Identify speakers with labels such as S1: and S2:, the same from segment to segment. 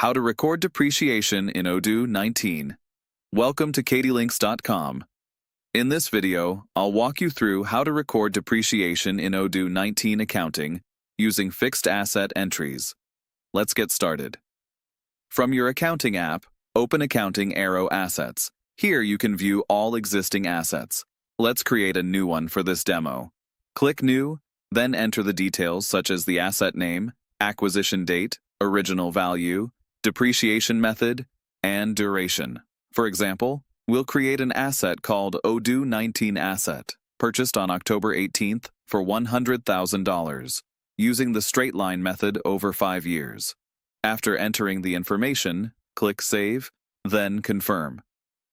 S1: How to record depreciation in Odoo 19. Welcome to katylinks.com. In this video, I'll walk you through how to record depreciation in Odoo 19 accounting using fixed asset entries. Let's get started. From your accounting app, open Accounting Arrow Assets. Here you can view all existing assets. Let's create a new one for this demo. Click New, then enter the details such as the asset name, acquisition date, original value, depreciation method, and duration. For example, we'll create an asset called Odoo 19 Asset, purchased on October 18th for $100,000, using the straight line method over 5 years. After entering the information, click Save, then Confirm.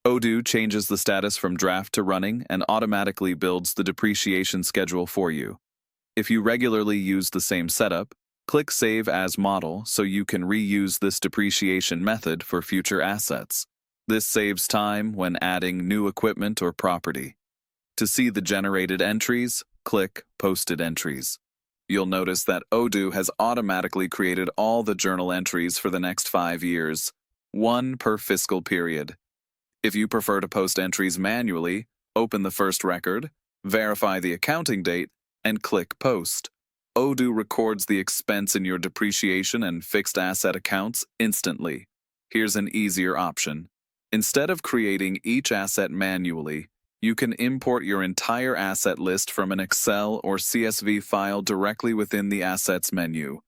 S1: Odoo changes the status from draft to running and automatically builds the depreciation schedule for you. If you regularly use the same setup, click Save as Model so you can reuse this depreciation method for future assets. This saves time when adding new equipment or property. To see the generated entries, click Posted Entries. You'll notice that Odoo has automatically created all the journal entries for the next 5 years, one per fiscal period. If you prefer to post entries manually, open the first record, verify the accounting date, and click Post. Odoo records the expense in your depreciation and fixed asset accounts instantly. Here's an easier option. Instead of creating each asset manually, you can import your entire asset list from an Excel or CSV file directly within the Assets menu.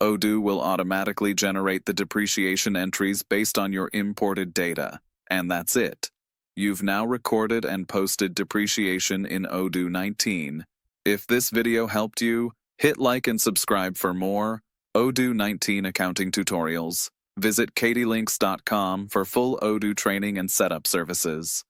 S1: Odoo will automatically generate the depreciation entries based on your imported data, and that's it. You've now recorded and posted depreciation in Odoo 19. If this video helped you, hit like and subscribe for more Odoo 19 accounting tutorials. Visit katylinks.com for full Odoo training and setup services.